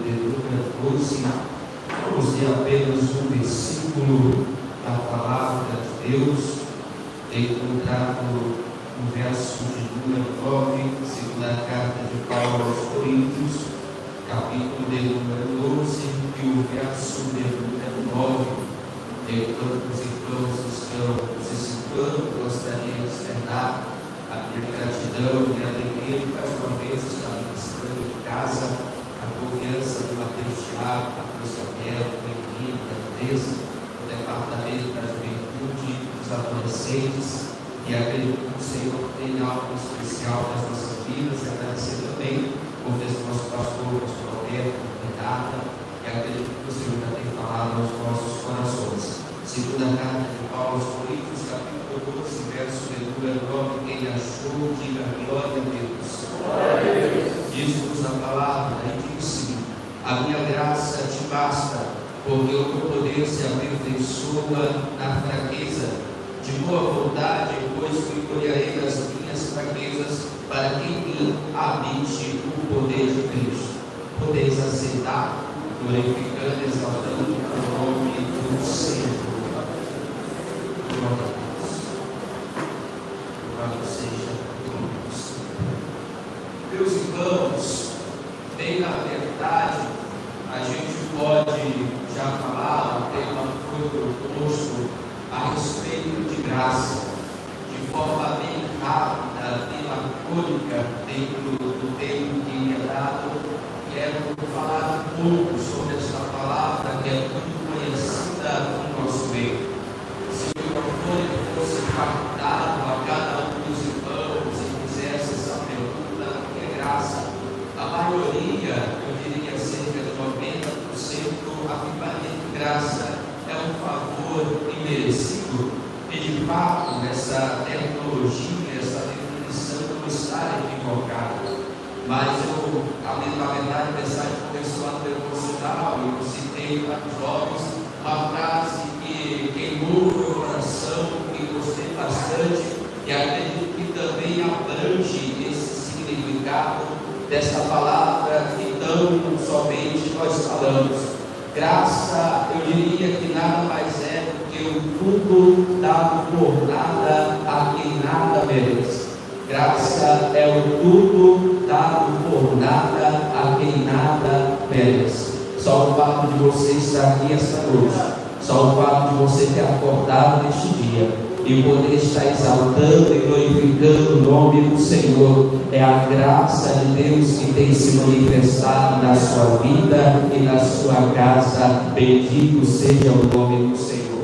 de número 12, vamos ler apenas um versículo da palavra de Deus, encontrado no verso de número 9, segunda carta de Paulo aos Coríntios, capítulo de número 12, e o verso de número 9. Enquanto os irmãos estão se situando, gostaria de externar a minha gratidão e alegria de mais uma vez estar ministrando em casa a confiança do Mateus Thiago, Mateus Gabriel, do Menino, da Andressa, do Departamento da Juventude, dos adolescentes, e acredito que o Senhor tem algo especial nas nossas vidas, e agradecer também por esse nosso pastor, pastor Alberto, Renata, e acredito que o Senhor já tem falado aos nossos corações. Segunda carta de Paulo aos Coríntios, capítulo 12, verso de número 9, quem achou, diga glória a Deus. Glória a Deus. Diz-nos a palavra, e disse: a minha graça te basta, porque o meu poder se aperfeiçoa na fraqueza. De boa vontade, pois victoriarei das minhas fraquezas, para que em mim habite o poder de Cristo. Podeis aceitar, glorificando e exaltando o nome do Senhor. Glória a Deus. Louvado seja Deus. Meus irmãos, bem na verdade, a gente pode já falar, o tema foi proposto a respeito de graça, de forma bem rápida, bem lacônica, dentro do tempo que me é dado. Quero falar um pouco sobre essa palavra que é muito conhecida no nosso meio. Se o microfone fosse facultado a cada um dos irmãos e fizesse essa pergunta, o que é graça? A maioria, eu diria cerca de 90%, afirmaria que graça é um favor imerecido, e de fato essa terminologia, essa definição não está equivocada. Mas na verdade, a mensagem começou a ter emocional, e eu citei para os jovens uma frase que queimou o meu coração, que gostei bastante, e acredito que também abrange esse significado dessa palavra que tão somente nós falamos. Graça, eu diria que nada mais é do que o tudo dado por nada a quem nada merece. Graça é o tudo dado por nada a quem nada merece. Só o fato de você estar aqui esta noite, só o fato de você ter acordado neste dia e poder estar exaltando e glorificando o nome do Senhor, é a graça de Deus que tem se manifestado na sua vida e na sua casa. Bendito seja o nome do Senhor.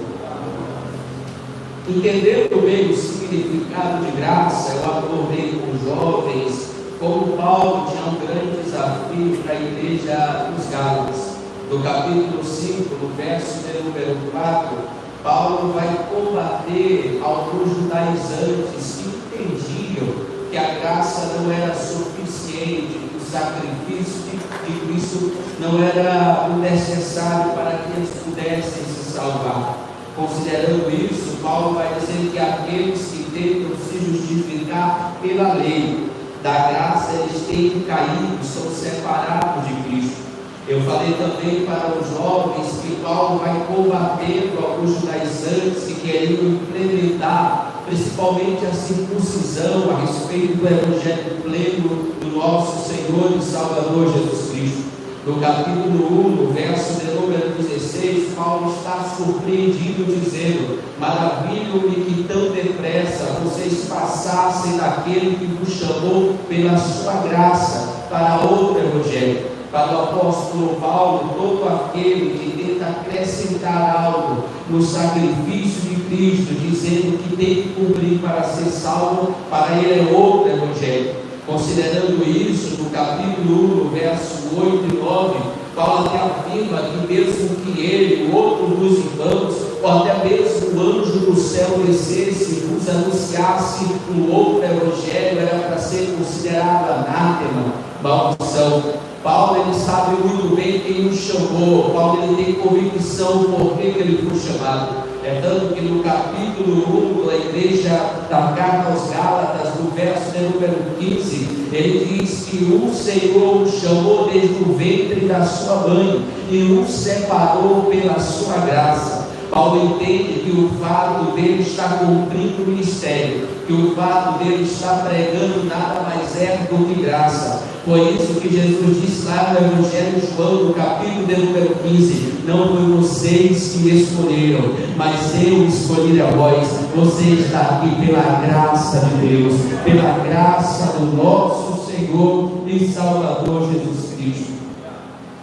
Entendendo bem o significado de graça, eu abordei com os jovens como Paulo tinha um grande desafio para a igreja dos Gálatas. No capítulo 5, no verso de número 4, Paulo vai combater alguns judaizantes que entendiam que a graça não era suficiente, que o sacrifício de Cristo não era o necessário para que eles pudessem se salvar. Considerando isso, Paulo vai dizer que aqueles que tentam se justificar pela lei da graça, eles têm caído, são separados de Cristo. Eu falei também para os jovens que Paulo vai combatendo alguns judaizantes que queriam implementar principalmente a circuncisão a respeito do evangelho pleno do nosso Senhor e Salvador Jesus Cristo. No capítulo 1, no verso de número 16, Paulo está surpreendido dizendo: maravilho-me que tão depressa vocês passassem daquele que vos chamou pela sua graça para outro evangelho. Para o apóstolo Paulo, todo aquele que tenta acrescentar algo no sacrifício de Cristo, dizendo que tem que cumprir para ser salvo, para ele é outro evangelho. Considerando isso, no capítulo 1, no verso 8 e 9, Paulo até afirma que mesmo que ele, o outro dos irmãos, ou até mesmo o anjo do céu descesse e nos anunciasse um outro evangelho, era para ser considerado anátema, maldição. Paulo, ele sabe muito bem quem o chamou. Paulo, ele tem convicção por que ele foi chamado. É tanto que no capítulo 1 da igreja da carta aos Gálatas, no verso de número 15, ele diz que o Senhor o chamou desde o ventre da sua mãe e o separou pela sua graça. Paulo entende que o fato dele estar cumprindo o ministério, que o fato dele estar pregando nada mais é do que graça. Foi isso que Jesus disse lá no Evangelho de João, no capítulo de número 15: não foi vocês que me escolheram, mas eu escolhi a vós. Você está aqui pela graça de Deus, pela graça do nosso Senhor e Salvador Jesus Cristo.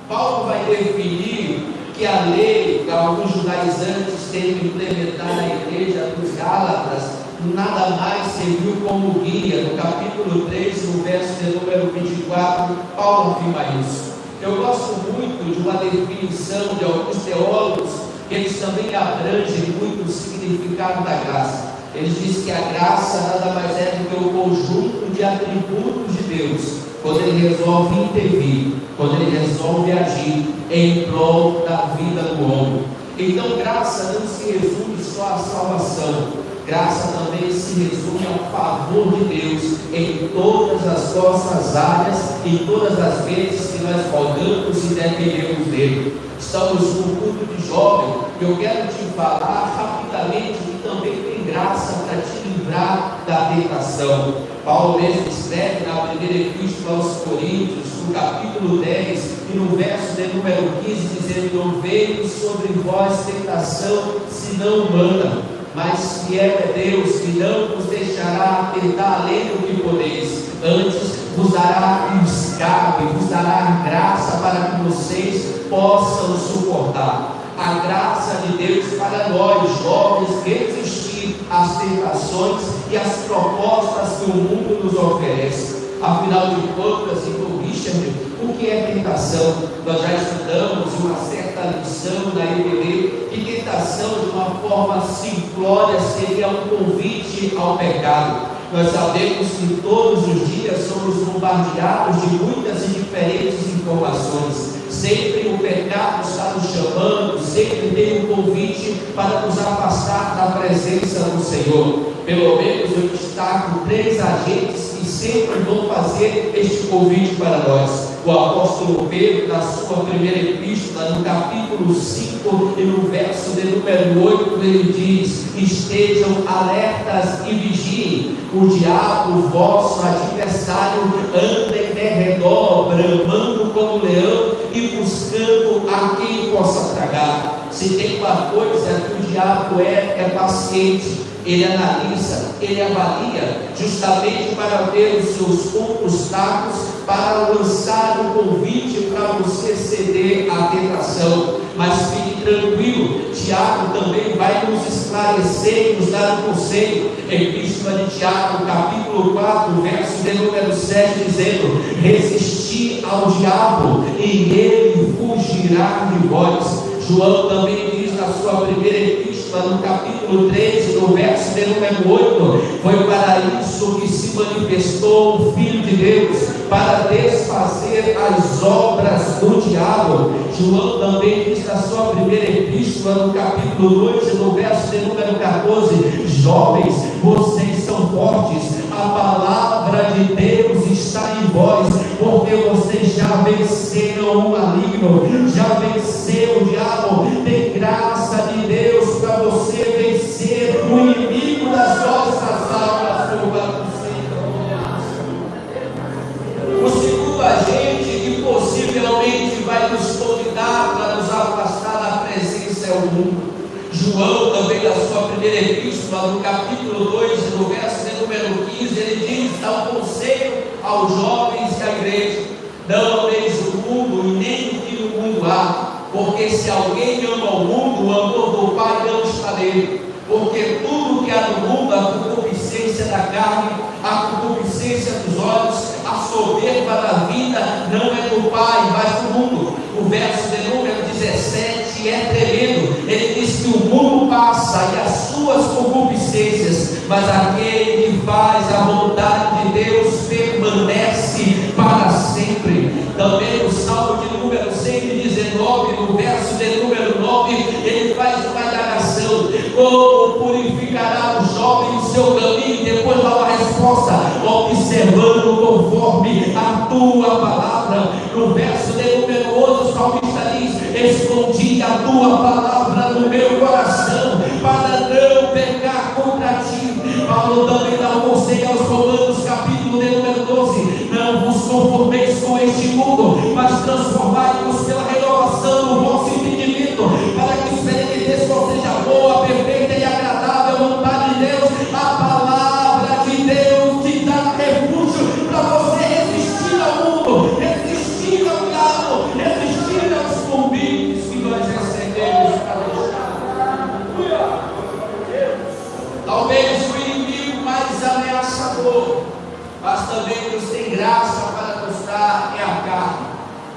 Paulo vai definir que a lei que alguns judaizantes têm que implementar na igreja dos Gálatas nada mais serviu como guia. No capítulo 3, no verso de número 24, Paulo afirma isso. Eu gosto muito de uma definição de alguns teólogos, que eles também abrangem muito o significado da graça. Eles dizem que a graça nada mais é do que o conjunto de atributos de Deus, quando Ele resolve intervir, quando Ele resolve agir em prol da vida do homem. Então, graça não se resume só à salvação. Graça também se resume ao favor de Deus em todas as nossas áreas, em todas as vezes que nós rogamos e dependemos dele. Estamos no culto de jovem, e eu quero te falar rapidamente que também tem graça para te livrar da tentação. Paulo mesmo escreve na primeira epístola aos Coríntios, no capítulo 10 e no verso de número 15, dizendo: não veio sobre vós tentação senão humana, mas fiel é Deus, que não vos deixará tentar além do que podeis, antes vos dará escape, vos dará graça para que vocês possam suportar. A graça de Deus para nós, jovens, resistir às tentações e às propostas que o mundo nos oferece. Afinal de contas, então, Richard, o que é tentação? Nós já estudamos uma certa lição na IBD que tentação, de uma forma simplória, seria um convite ao pecado. Nós sabemos que todos os dias somos bombardeados de muitas e diferentes informações. Sempre o pecado está nos chamando, sempre tem um convite para nos afastar da presença do Senhor. Pelo menos eu destaco 3 agentes que sempre vão fazer este convite para nós. O apóstolo Pedro, na sua primeira epístola, no capítulo 5 e no verso de número 8, ele diz: estejam alertas e vigiem, o diabo, vosso adversário, anda em derredor, bramando como leão e buscando a quem possa tragar. Se tem uma coisa que o diabo é paciente. Ele analisa, ele avalia, justamente para ver os seus pontos fracos, para lançar um convite para você ceder à tentação. Mas fique tranquilo, Tiago também vai nos esclarecer e nos dar um conselho. Epístola de Tiago, capítulo 4, verso de número 7, dizendo: resisti ao diabo e ele fugirá de vós. João também diz na sua primeira epístola, no capítulo 13, no verso de número 8: foi para isso que se manifestou o Filho de Deus, para desfazer as obras do diabo. João também diz na sua primeira epístola, no capítulo 2, no verso de número 14: jovens, vocês são fortes, a palavra de Deus está em vós, porque vocês já venceram o maligno, já venceu o diabo. Tem graça de Deus para você vencer o inimigo das nossas almas. O segundo agente que possivelmente vai nos convidar para nos afastar da presença é o mundo. João também, na sua primeira epístola, no capítulo 2, no verso de número 15, ele diz: dá um conselho aos jovens da igreja: não ameis o mundo e nem o que no mundo há, porque se alguém ama o mundo, o amor do Pai não está nele. Porque tudo que há no mundo, a concupiscência da carne, a concupiscência dos olhos, a soberba da vida, não é do Pai, mas do mundo. O verso de número 17 é tremendo. Ele diz que o mundo passa e as suas concupiscências, mas aquele que faz a vontade de Deus permanece para sempre. Também no Salmo de número 119, no verso de número 9, ele faz uma indagação: Como purificará o jovem o seu caminho? E depois dá uma resposta: observando conforme a tua palavra. No verso de número 11, o salmista diz: escondi a tua palavra no meu coração, para não pecar contra ti. Paulo também dá um conselho aos Romanos, capítulo de número 12: não vos conformeis com este mundo, mas transformai-vos pela renovação do vosso entendimento, para que experimenteis qual seja a boa, perfeita e agradável vontade de Deus. A palavra de Deus te dá refúgio para você resistir ao mundo, resistir ao diabo, resistir aos convites que nós recebemos para deixar. Talvez o inimigo mais ameaçador, mas também Deus tem graça para nos dar, é a carne.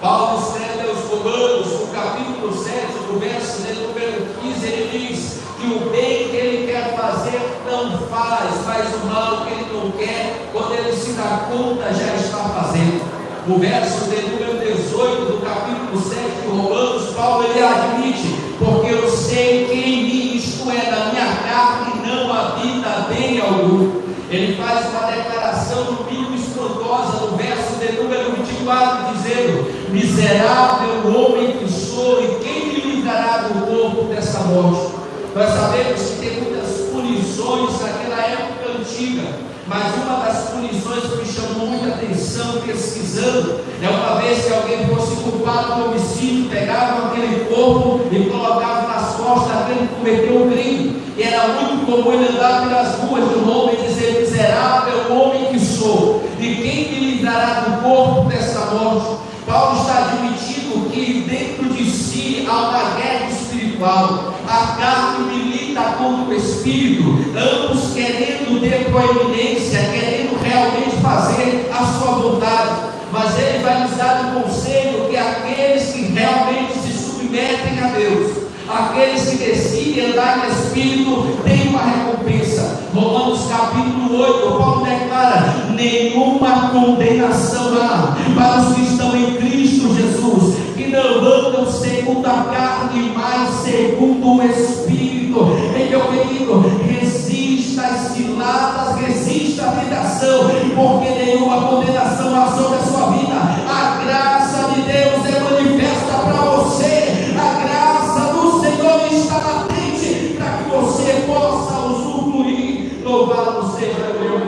Paulo escreve aos Romanos, no capítulo 7, no verso de número 15, ele diz que o bem que ele quer fazer não faz, mas o mal que ele não quer, quando ele se dá conta, já está fazendo. No verso de número 18, do capítulo 7 de Romanos, Paulo ele admite: porque eu sei que em mim, isto é, na minha carne, não habita bem algum. Ele faz uma declaração no mínimo espantosa no verso de número 24, dizendo: miserável homem que sou, e quem me livrará do corpo dessa morte? Nós sabemos que tem muitas punições naquela época antiga, mas uma das punições que me chamou muita atenção pesquisando é uma vez que alguém fosse culpado de homicídio, pegavam aquele corpo e colocavam nas costas daquele que cometeu o crime. E era muito comum ele andar pelas ruas de Roma e dizer: miserável homem que sou, e quem me livrará do corpo dessa morte? Paulo está admitindo que dentro de si há uma guerra espiritual. A carne milita contra o espírito, ambos querendo ter proeminência, querendo realmente fazer a sua vontade. Mas ele vai nos dar um conselho: que aqueles que realmente se submetem a Deus, aqueles que decidem andar no Espírito, têm uma recompensa. Romanos capítulo 8, Paulo declara: nenhuma condenação há para os que estão em Cristo Jesus, que não andam segundo a carne, mas segundo o Espírito. E meu querido, resista às ciladas, resista à tentação, porque nenhuma condenação há sobre a sua vida. A graça de Deus é manifesta para você. A graça do Senhor está latente para que você possa usufruir. Louvado seja Deus.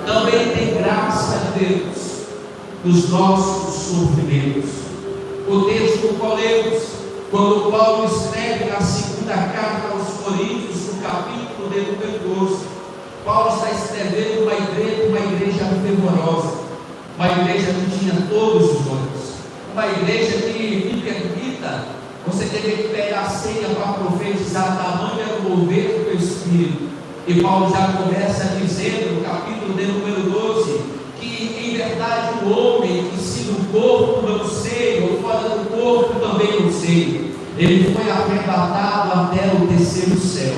Também tem graça de Deus nos nossos sofrimentos. O texto do qual lemos, quando Paulo escreve na segunda carta aos Coríntios, no capítulo de número 12, Paulo está escrevendo uma igreja fervorosa, uma igreja que tinha todos os dons, uma igreja que me permita, você teve que pegar a ceia para profetizar, tamanho era o mover do Espírito. E Paulo já começa dizendo, no capítulo de número 12, que em verdade o homem que se no corpo não sei, ou fora do corpo também não sei, ele foi arrebatado até o terceiro céu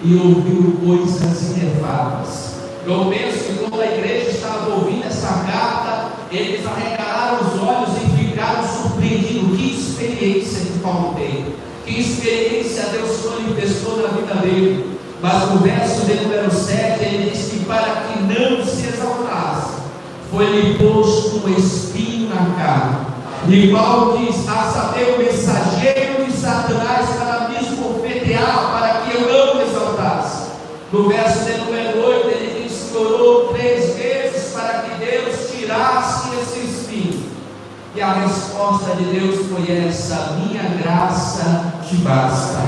e ouviu coisas inefáveis. Eu penso que quando a igreja estava ouvindo essa carta, eles arregalaram os olhos e ficaram surpreendidos. Que experiência que Paulo tem, que experiência Deus manifestou na vida dele. Mas no verso de número 7 ele diz que para que não se exaltasse, foi-lhe posto um espinho na carne. E Paulo diz: a saber, o mensageiro de Satanás para me esbofetear, para que eu não me exaltasse. No verso de número 8 ele diz que orou 3 vezes para que Deus tirasse esse espinho. E a resposta de Deus foi essa: minha graça te basta,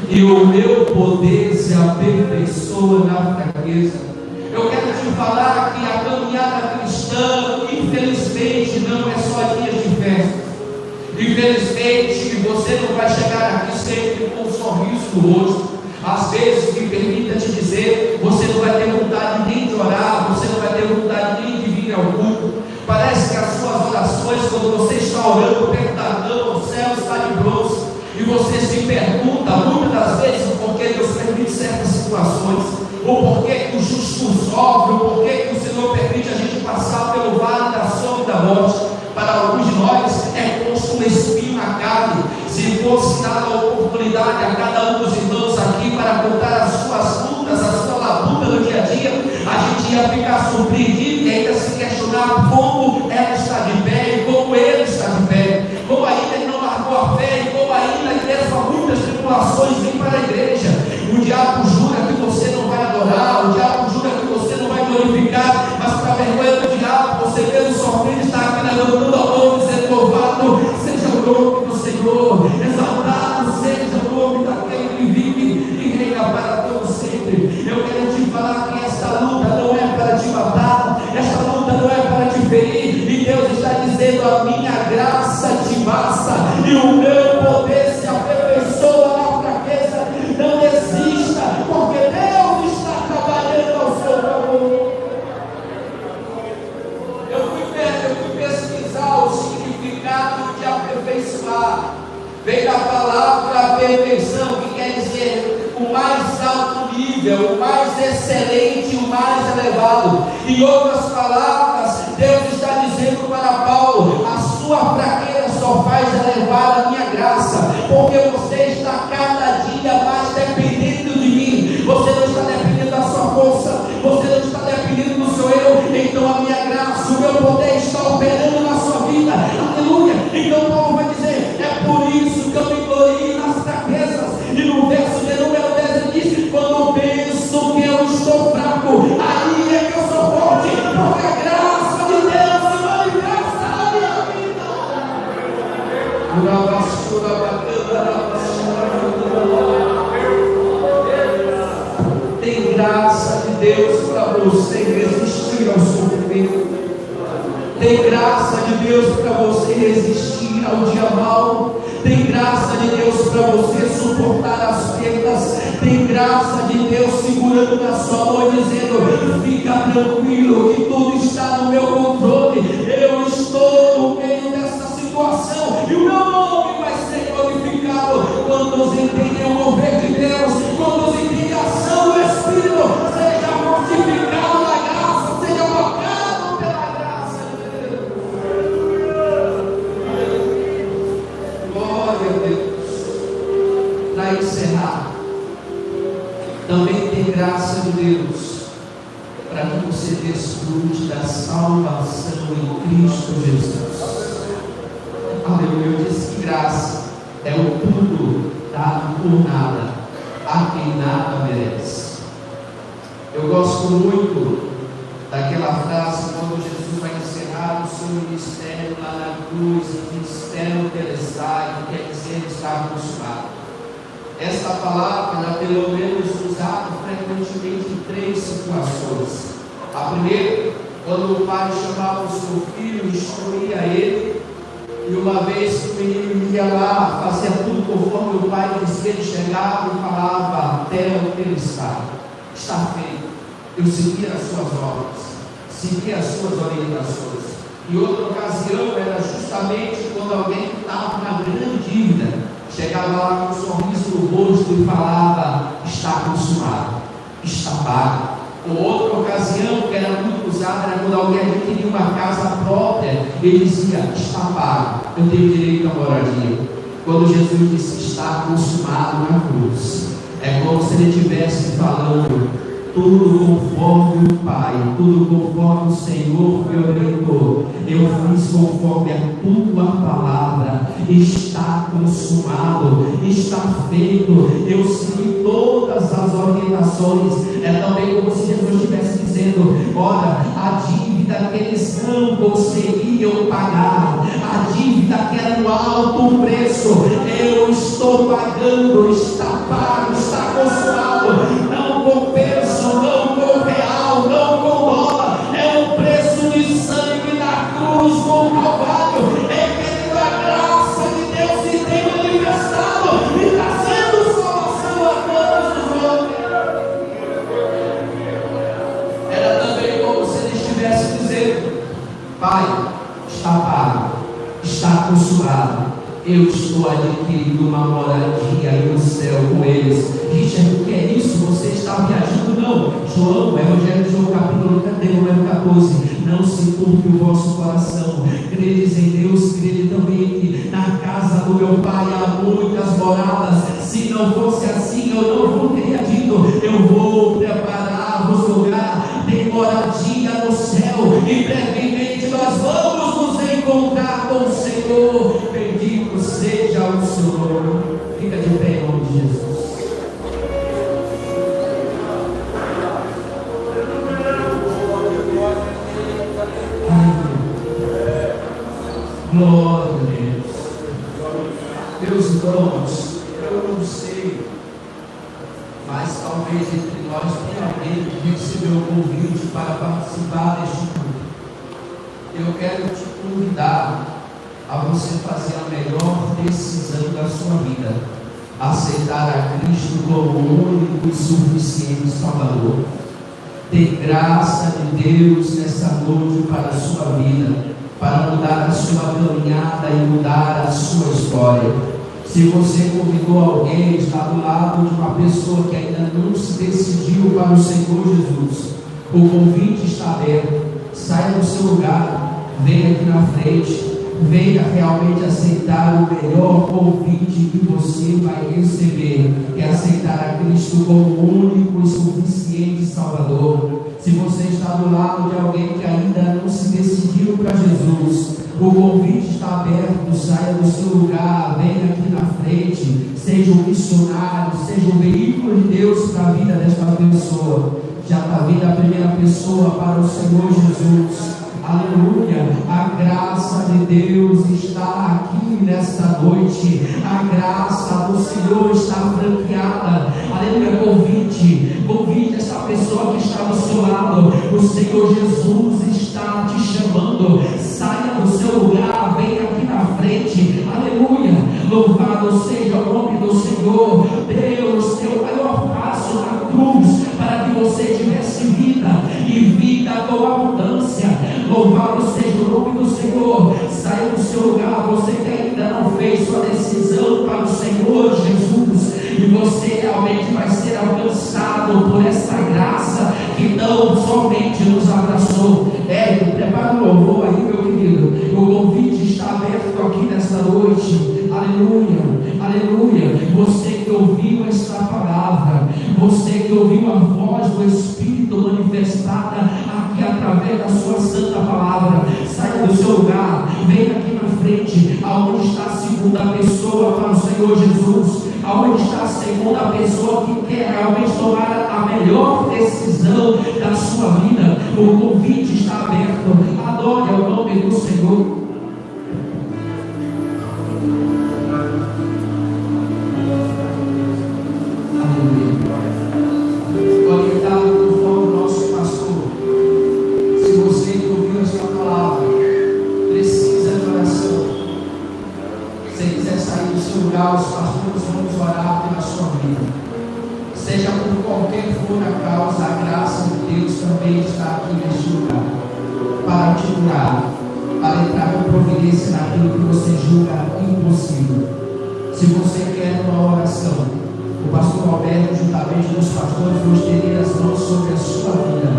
e o meu poder se aperfeiçoa na fraqueza. Eu quero te falar que a caminhada cristã, infelizmente, não é só dias de festa. Infelizmente, você não vai chegar aqui sempre com um sorriso no rosto. Às vezes, me permita te dizer, você não vai ter vontade nem de orar, você não vai ter vontade nem de vir ao culto. Parece que as suas orações, quando você está orando perto da cama, o céu está de bronze. E você se pergunta, muitas das vezes, por que Deus permite certas situações, ou por que o justo sofre, ou por que o Senhor permite a gente passar pelo vale da sombra e da morte. Para alguns de nós é posto um espinho na carne. Se fosse dada a oportunidade a cada podia ficar surpreendido e ainda se questionar como ela está de pé e como ele está de pé, como ainda ele não largou a fé e como ainda mesmo muitas tribulações vêm para a igreja. O diabo jura que você não vai adorar, o diabo jura que você não vai glorificar, mas para a vergonha do diabo, você mesmo sofrendo está aqui levantando a mão, dizendo: louvado seja o nome do Senhor, exaltado seja o nome daquele que vive e reina para todo sempre. Eu quero te falar que esta luta não é para te matar, esta luta não é para te ferir, e Deus está dizendo: a minha graça te basta, e o meu poder se aperfeiçoa na fraqueza. Não desista, porque Deus está trabalhando ao seu favor. Eu fui pesquisar o significado de aperfeiçoar. Veio da palavra perfeição, que quer dizer o mais alto nível, o mais excelente, o mais elevado. Em outras palavras, Deus está dizendo para Paulo: a sua fraqueza só faz elevar a minha graça, porque você está cada dia mais dependendo de mim. Você não está dependendo da sua força, você não está dependendo do seu eu. Então a minha graça, o meu poder está operando na sua vida. Aleluia. Então Paulo vai dizer: é por isso que eu me glorio nas fraquezas. E no verso de número 10 ele diz: quando penso que eu estou fraco, aí é que eu sou forte, porque a graça de Deus se manifesta na minha vida. Tem graça de Deus para você resistir ao sofrimento. Tem graça de Deus para você resistir ao dia mau. Tem graça de Deus para você suportar as perdas. Tem graça de Deus segurando na sua mão e dizendo: fica tranquilo que tudo está no meu controle. Eu estou no meio dessa situação e o meu nome vai ser glorificado. Quantos entendem o mover de Deus, quantos entendem a ação do Espírito, seja mortificado na graça, seja tocado pela graça de Deus. Glória a Deus. Para encerrar, também tem graça de Deus para que você desfrute da salvação em Cristo Jesus. Aleluia. Eu disse que graça é o tudo dado por nada a quem nada merece. Eu gosto muito daquela frase quando Jesus vai encerrar o seu ministério lá na cruz: ministério telestai, que quer dizer está consumado. Esta palavra já pelo menos usada frequentemente em 3 situações. A primeira, quando o pai chamava o seu filho, instruía ele, e uma vez que o menino ia lá, fazia tudo conforme o pai dizia, ele chegava e falava: até o que ele está feito. Eu segui as suas ordens, segui as suas orientações. E outra ocasião era justamente quando alguém que estava na grande dívida chegava lá com um sorriso no rosto e falava: está consumado, está pago. Ou outra ocasião que era muito usada era quando alguém adquiria uma casa própria, ele dizia: está pago, eu tenho direito à moradia. Quando Jesus disse está consumado na cruz, é como se ele estivesse falando: tudo conforme o Pai, tudo conforme o Senhor me orientou, eu fiz conforme a tua palavra, está consumado, está feito, eu segui todas as orientações. É também como se Jesus estivesse dizendo: olha, a dívida que eles não conseguiam pagar, a dívida que era no alto preço, eu estou pagando, está pago, está consumado, não compensa, não com real, não com dólar, é um preço de sangue na cruz do Calvário. É que a graça de Deus se tem manifestado e está sendo salvação a todos os homens. Era também como se ele estivesse dizendo: Pai, está pago, está consumado, eu estou adquirindo uma moradia no céu com eles. Richard, o que é isso? Você está viajando? Não. João, Evangelho de João, capítulo 14. Não se turbe o vosso coração. Credes em Deus, crede também que na casa do meu Pai há muitas moradas. Se não fosse assim, eu não teria dito: eu vou preparar-vos lugar. Tem moradia Senhor. Bendito seja o seu nome. Fica de pé em nome de Jesus. Glória a Deus. Meus irmãos, eu não sei, mas talvez entre nós tenha alguém que recebeu o convite para participar deste culto. Eu quero te convidar a você fazer a melhor decisão da sua vida: aceitar a Cristo como o único e suficiente Salvador. Ter graça de Deus nessa noite para a sua vida, para mudar a sua caminhada e mudar a sua história. Se você convidou alguém, está do lado de uma pessoa que ainda não se decidiu para o Senhor Jesus, o convite está aberto. Saia do seu lugar, venha aqui na frente, venha realmente aceitar o melhor convite que você vai receber, que é aceitar a Cristo como o único e suficiente Salvador. Se você está do lado de alguém que ainda não se decidiu para Jesus, o convite está aberto. Saia do seu lugar, venha aqui na frente, seja um missionário, seja um veículo de Deus para a vida desta pessoa. Já está vindo a primeira pessoa para o Senhor Jesus. Aleluia, a graça de Deus está aqui nesta noite, a graça do Senhor está franqueada. Aleluia, convide essa pessoa que está do seu lado. O Senhor Jesus está te chamando. Saia do seu lugar, venha aqui na frente. Aleluia, louvado seja o nome do Senhor. Deus deu o maior passo na cruz para que você tivesse vida e vida com abundância. Louvado seja o nome do Senhor. Saia do seu lugar, você que ainda não fez sua decisão para o Senhor Jesus, e você realmente vai ser alcançado por essa graça que não somente nos abraçou. Prepara o louvor aí, meu querido. O convite está aberto aqui nesta noite. Aleluia, aleluia. Você que ouviu esta palavra, você que ouviu a voz do Espírito manifestada aqui através da sua santa palavra, saia do seu lugar, venha aqui na frente, aonde está a segunda pessoa para o Senhor Jesus, aonde está a segunda pessoa que quer realmente tomar a melhor decisão da sua vida. O convite está aberto. Adore o nome do Senhor. Os pastores vamos orar pela sua vida. Seja por qualquer for a causa, a graça de Deus também está aqui neste lugar para te curar, para entrar com providência naquilo que você julga impossível. Se você quer uma oração, o pastor Alberto, juntamente com os pastores, vão estender as mãos sobre a sua vida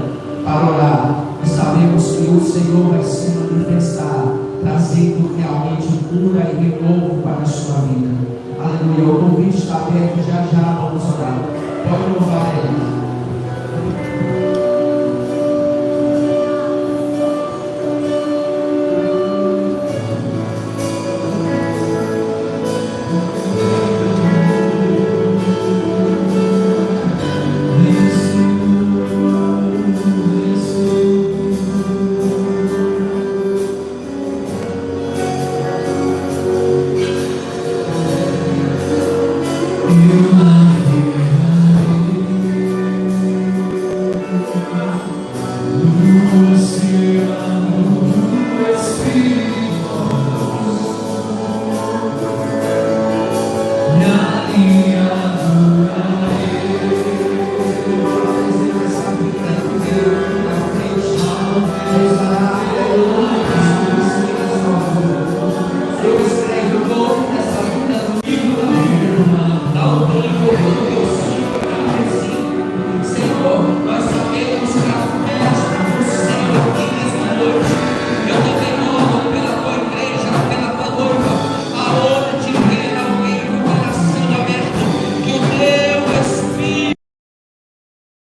para orar. E sabemos que o Senhor vai se manifestar, trazendo realmente cura e renovo para a sua vida. Aleluia, o convite está aberto, já vamos orar. Pode louvar Ele. You